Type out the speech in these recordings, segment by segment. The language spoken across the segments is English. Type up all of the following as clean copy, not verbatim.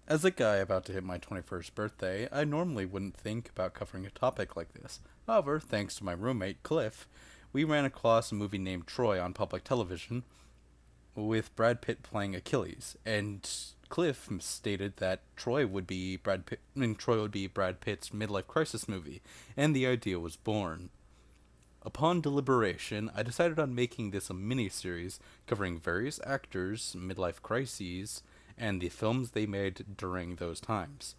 As a guy about to hit my 21st birthday, I normally wouldn't think about covering a topic like this. However, thanks to my roommate, Cliff, we ran across a movie named Troy on public television with Brad Pitt playing Achilles, and Cliff stated that Troy would be Brad Pitt's midlife crisis movie, and the idea was born. Upon deliberation, I decided on making this a mini-series covering various actors' midlife crises and the films they made during those times.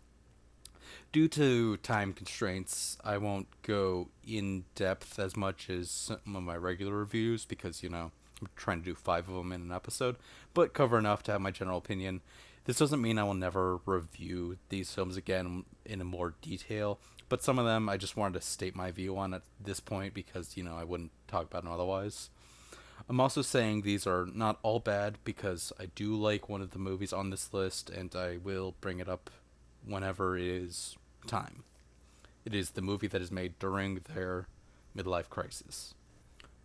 Due to time constraints, I won't go in depth as much as some of my regular reviews because, I'm trying to do 5 of them in an episode, but cover enough to have my general opinion. This doesn't mean I will never review these films again in more detail, but some of them I just wanted to state my view on at this point because, I wouldn't talk about them otherwise. I'm also saying these are not all bad because I do like one of the movies on this list and I will bring it up whenever it is time. It is the movie that is made during their midlife crisis.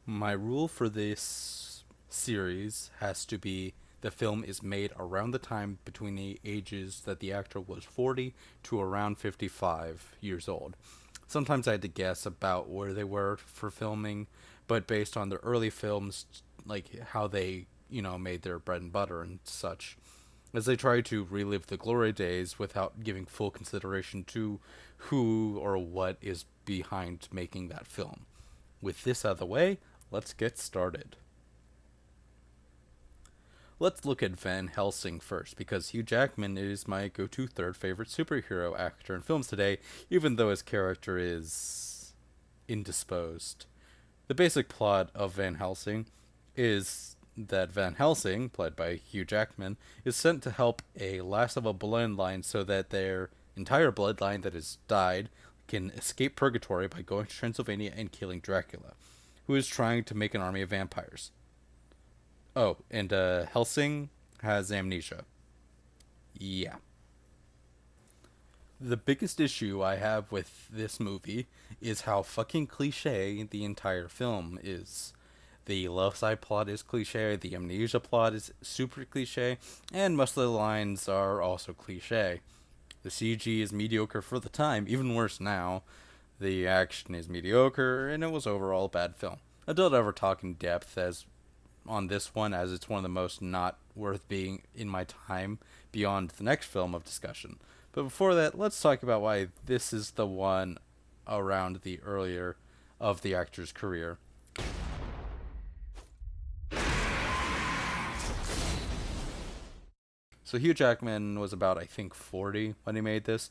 My rule for this series has to be the film is made around the time between the ages that the actor was 40 to around 55 years old. Sometimes I had to guess about where they were for filming, but based on their early films, like how they, made their bread and butter and such, as they try to relive the glory days without giving full consideration to who or what is behind making that film. With this out of the way, let's get started. Let's look at Van Helsing first, because Hugh Jackman is my go-to third favorite superhero actor in films today, even though his character is indisposed. The basic plot of Van Helsing is that Van Helsing, played by Hugh Jackman, is sent to help a last of a bloodline so that their entire bloodline that has died can escape purgatory by going to Transylvania and killing Dracula, who is trying to make an army of vampires. Oh, and Helsing has amnesia. Yeah. The biggest issue I have with this movie is how fucking cliche the entire film is. The love side plot is cliche, the amnesia plot is super cliche, and most of the lines are also cliche. The CG is mediocre for the time, even worse now. The action is mediocre, and it was overall a bad film. I don't ever talk in depth as on this one, as it's one of the most not worth being in my time beyond the next film of discussion. But before that, let's talk about why this is the one around the earlier of the actor's career. So Hugh Jackman was about, I think, 40 when he made this.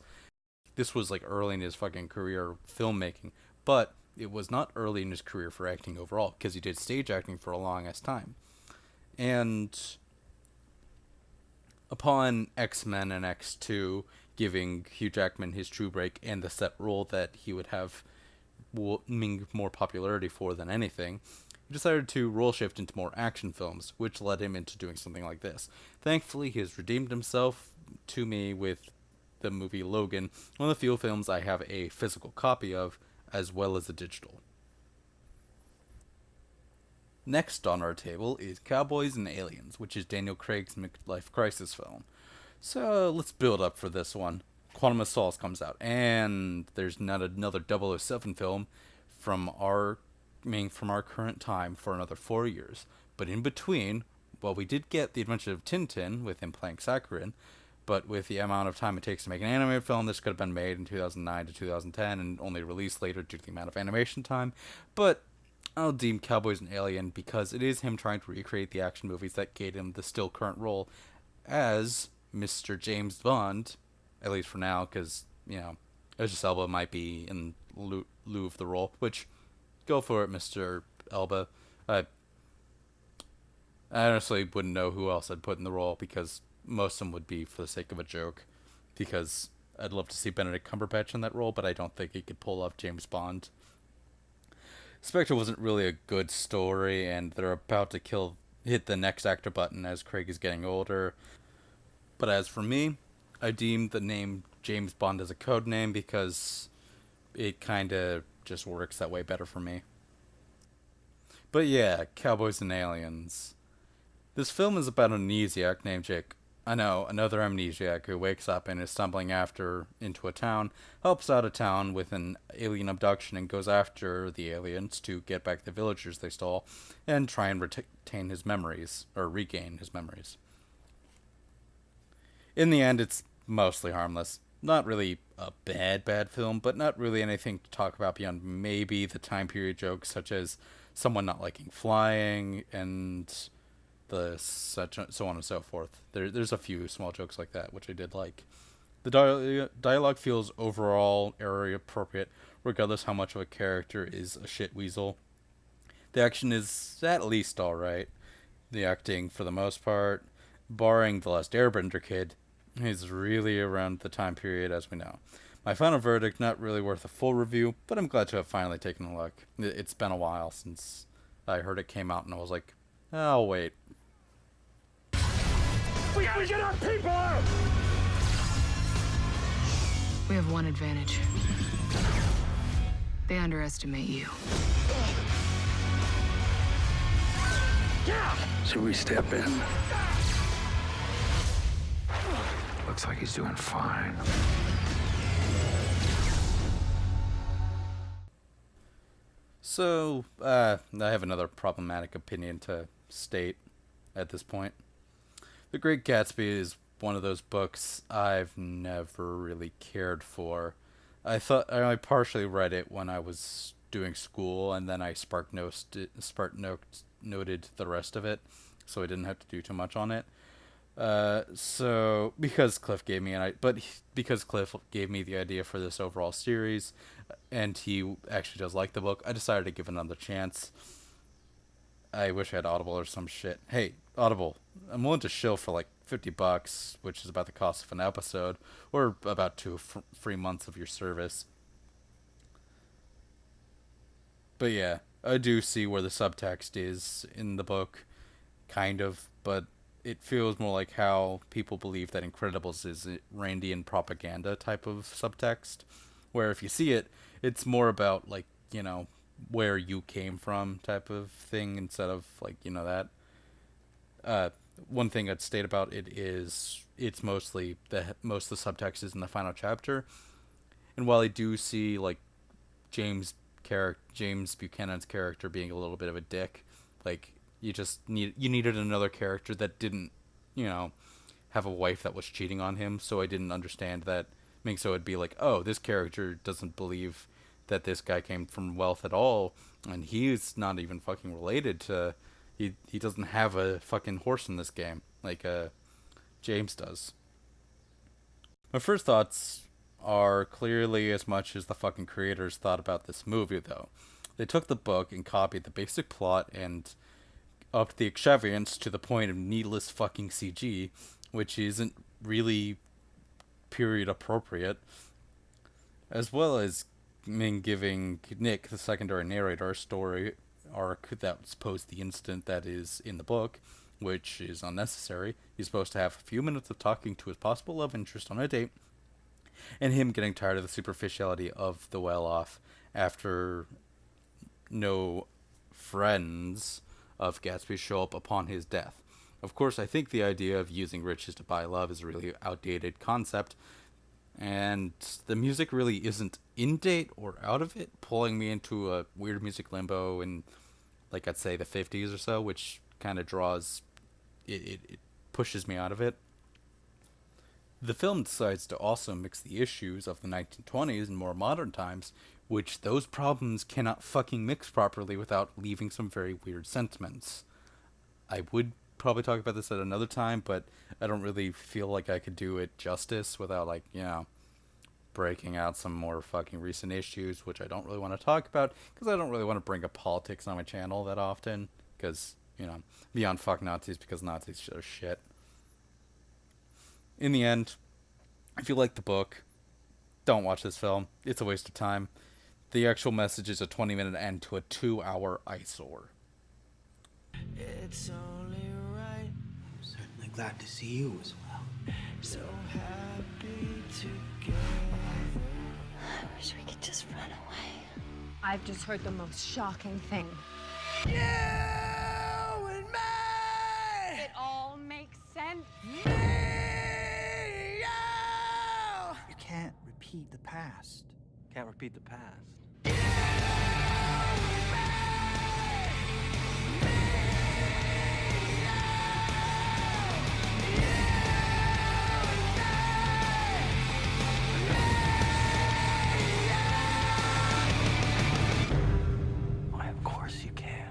This was like early in his fucking career filmmaking, but it was not early in his career for acting overall, because he did stage acting for a long ass time. And upon X-Men and X2 giving Hugh Jackman his true break and the set role that he would have more popularity for than anything, he decided to role shift into more action films, which led him into doing something like this. Thankfully, he has redeemed himself to me with the movie Logan, one of the few films I have a physical copy of, as well as a digital. Next on our table is Cowboys and Aliens, which is Daniel Craig's midlife crisis film. So let's build up for this one. Quantum of Solace comes out, and there's not another 007 film from our current time for another 4 years. But in between, well, we did get The Adventure of Tintin with him playing Sakharine, but with the amount of time it takes to make an animated film, this could have been made in 2009 to 2010 and only released later due to the amount of animation time. But I'll deem Cowboys and Alien because it is him trying to recreate the action movies that gave him the still current role as Mr. James Bond, at least for now, because, Idris Elba might be in lieu of the role, which, go for it, Mr. Elba. I honestly wouldn't know who else I'd put in the role because most of them would be for the sake of a joke, because I'd love to see Benedict Cumberbatch in that role, but I don't think he could pull off James Bond. Spectre wasn't really a good story, and they're about to hit the next actor button as Craig is getting older. But as for me, I deem the name James Bond as a code name because it kind of just works that way better for me. But yeah, Cowboys and Aliens. This film is about an amnesiac named Jake. I know, another amnesiac who wakes up and is stumbling after into a town, helps out a town with an alien abduction, and goes after the aliens to get back the villagers they stole and try and retain his memories, or regain his memories. In the end, it's mostly harmless. Not really a bad film, but not really anything to talk about beyond maybe the time period jokes, such as someone not liking flying and the such so on and so forth. There's a few small jokes like that which I did like. The dialogue feels overall area appropriate, regardless how much of a character is a shit weasel. The action is at least alright. The acting, for the most part, barring the last Airbender kid, is really around the time period as we know. My final verdict, not really worth a full review, but I'm glad to have finally taken a look. It's been a while since I heard it came out, and I was like, I'll wait. We get our people out! We have one advantage. They underestimate you. Should we step in? Looks like he's doing fine. So, I have another problematic opinion to state at this point. The Great Gatsby is one of those books I've never really cared for. I partially read it when I was doing school, and then I noted the rest of it, so I didn't have to do too much on it. So because because Cliff gave me the idea for this overall series, and he actually does like the book, I decided to give it another chance. I wish I had Audible or some shit. Hey, Audible, I'm willing to shill for like $50, which is about the cost of an episode, or about 2 free months of your service. But yeah, I do see where the subtext is in the book, kind of, but it feels more like how people believe that Incredibles is a Randian propaganda type of subtext, where if you see it, it's more about, like, where you came from type of thing instead of, like, that. One thing I'd state about it is it's mostly most of the subtext is in the final chapter, and while I do see, like, James Buchanan's character being a little bit of a dick, like, you needed another character that didn't, have a wife that was cheating on him, so I didn't understand that. So it'd be like, oh, this character doesn't believe that this guy came from wealth at all, and he's not even fucking related to. He doesn't have a fucking horse in this game like James does. My first thoughts are clearly as much as the fucking creators thought about this movie, though. They took the book and copied the basic plot and upped the extravagance to the point of needless fucking CG, which isn't really period appropriate, as well as giving Nick, the secondary narrator, a story arc that's post the incident that is in the book, which is unnecessary. He's supposed to have a few minutes of talking to his possible love interest on a date, and him getting tired of the superficiality of the well-off after no friends of Gatsby show up upon his death. Of course, I think the idea of using riches to buy love is a really outdated concept, and the music really isn't in date or out of it, pulling me into a weird music limbo in, like, I'd say the 50s or so, which kind of draws it pushes me out of it. The film decides to also mix the issues of the 1920s and more modern times, which those problems cannot fucking mix properly without leaving some very weird sentiments. I would probably talk about this at another time, but I don't really feel like I could do it justice without, like, breaking out some more fucking recent issues, which I don't really want to talk about, because I don't really want to bring up politics on my channel that often, because, beyond fuck Nazis, because Nazis are shit. In the end, if you like the book, don't watch this film. It's a waste of time. The actual message is a 20-minute end to a 2-hour eyesore. It's only right. I'm certainly glad to see you as well. So happy together. I wish we could just run away. I've just heard the most shocking thing. You and me! It all makes sense. You can't repeat the past. Can't repeat the past. Why, of course you can.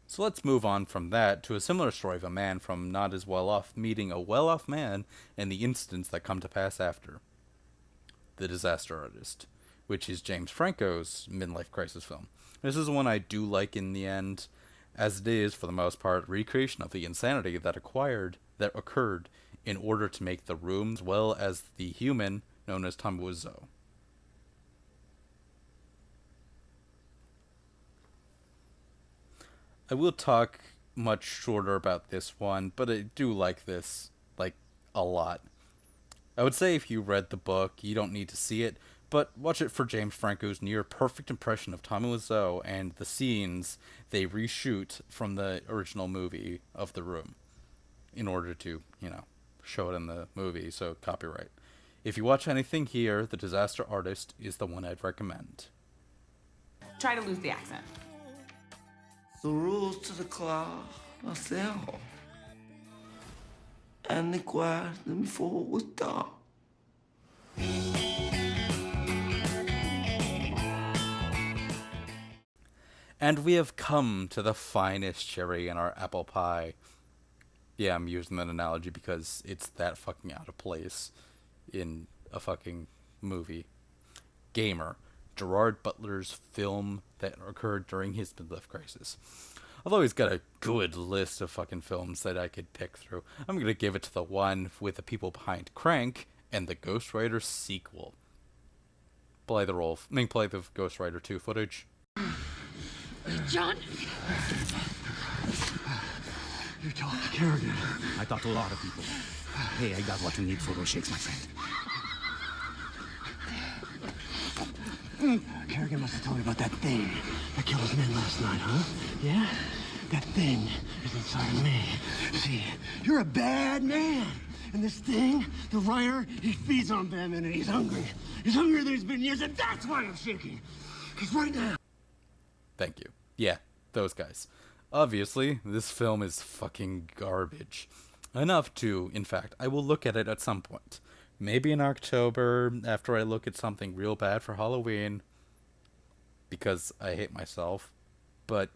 So let's move on from that to a similar story of a man from not as well off meeting a well-off man and the incidents that come to pass after. The Disaster Artist, which is James Franco's midlife crisis film. This is one I do like in the end, as it is, for the most part, recreation of the insanity that occurred in order to make The Room, as well as the human known as Tom Wiseau. I will talk much shorter about this one, but I do like this, a lot. I would say if you read the book, you don't need to see it, but watch it for James Franco's near-perfect impression of Tom Wiseau and the scenes they reshoot from the original movie of The Room in order to, show it in the movie, so copyright. If you watch anything here, The Disaster Artist is the one I'd recommend. Try to lose the accent. The rules to the club are simple. And the quiet, let me forward with dark. And we have come to the finest cherry in our apple pie. Yeah, I'm using that analogy because it's that fucking out of place in a fucking movie. Gamer, Gerard Butler's film that occurred during his midlife crisis. Although he's got a good list of fucking films that I could pick through, I'm gonna give it to the one with the people behind Crank and the Ghost Rider sequel. Play the Ghost Rider 2 footage. John? You talked to Kerrigan. I talked to a lot of people. Hey, I got what you need for those shakes, my friend. Kerrigan must have told you about that thing that killed his men last night, huh? Yeah? That thing is inside of me. See, you're a bad man. And this thing, the writer, he feeds on them and he's hungry. He's hungrier than he's been years, and that's why I'm shaking. Because right now... Thank you. Yeah, those guys. Obviously, this film is fucking garbage. Enough to, in fact, I will look at it at some point. Maybe in October, after I look at something real bad for Halloween. Because I hate myself. But,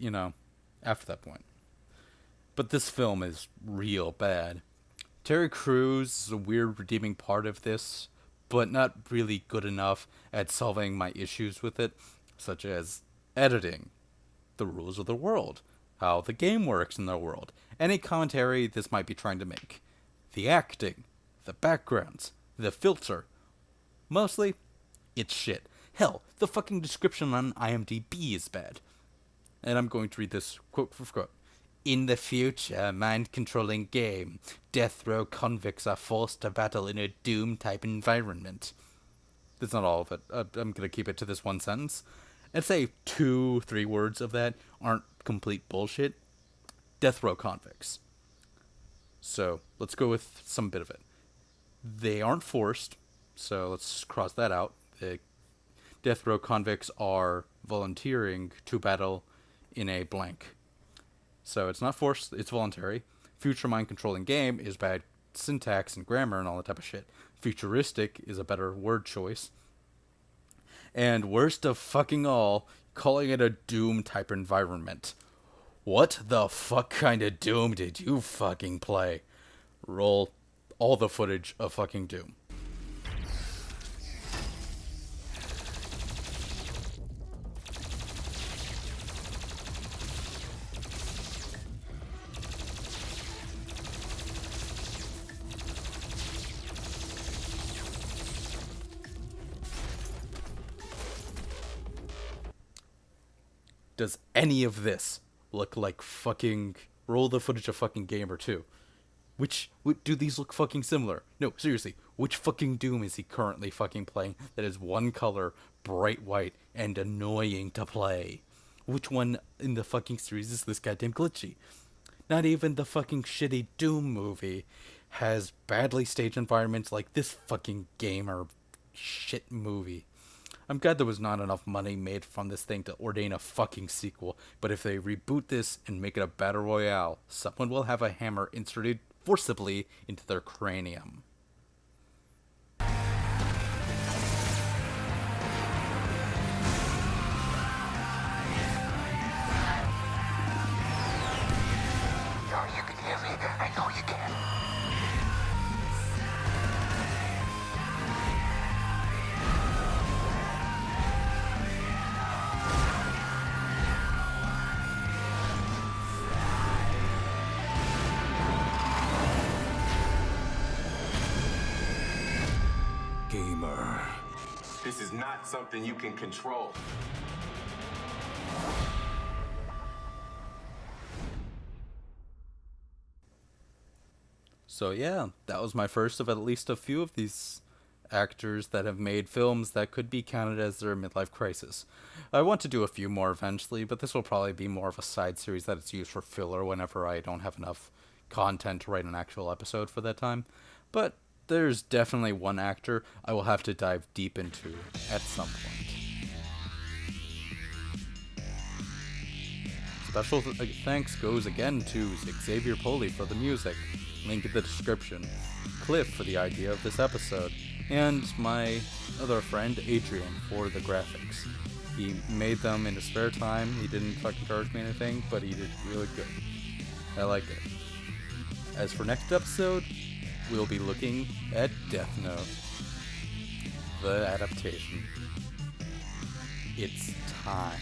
after that point. But this film is real bad. Terry Crews is a weird redeeming part of this, but not really good enough at solving my issues with it, such as editing, the rules of the world, how the game works in the world, any commentary this might be trying to make, the acting, the backgrounds, the filter. Mostly, it's shit. Hell, the fucking description on IMDb is bad. And I'm going to read this quote for quote. In the future, mind-controlling game, death row convicts are forced to battle in a Doom-type environment. That's not all of it. I'm going to keep it to this one sentence. I'd say 2-3 words of that aren't complete bullshit. Death row convicts. So, let's go with some bit of it. They aren't forced, so let's cross that out. The death row convicts are volunteering to battle in a blank. So it's not forced, it's voluntary. Future mind-controlling game is bad syntax and grammar and all that type of shit. Futuristic is a better word choice. And worst of fucking all, calling it a Doom-type environment. What the fuck kind of Doom did you fucking play? Roll all the footage of fucking Doom. does any of this look like fucking roll the footage of fucking Gamer 2? Do these look fucking similar? No, seriously, which fucking Doom is he currently fucking playing that is one color, bright white, and annoying to play? Which one in the fucking series is this goddamn glitchy? Not even the fucking shitty Doom movie has badly staged environments like this fucking Gamer shit movie. I'm glad there was not enough money made from this thing to ordain a fucking sequel, but if they reboot this and make it a battle royale, someone will have a hammer inserted forcibly into their cranium. You can hear me. I know you can. Gamer. This is not something you can control. So yeah, that was my first of at least a few of these actors that have made films that could be counted as their midlife crisis. I want to do a few more eventually, but this will probably be more of a side series that it's used for filler whenever I don't have enough content to write an actual episode for that time. But there's definitely one actor I will have to dive deep into at some point. Special thanks goes again to Xavier Poli for the music, link in the description, Cliff for the idea of this episode, and my other friend Adrian for the graphics. He made them in his spare time, he didn't fucking charge me anything, but he did really good. I like it. As for next episode, we'll be looking at Death Note, the adaptation. It's time.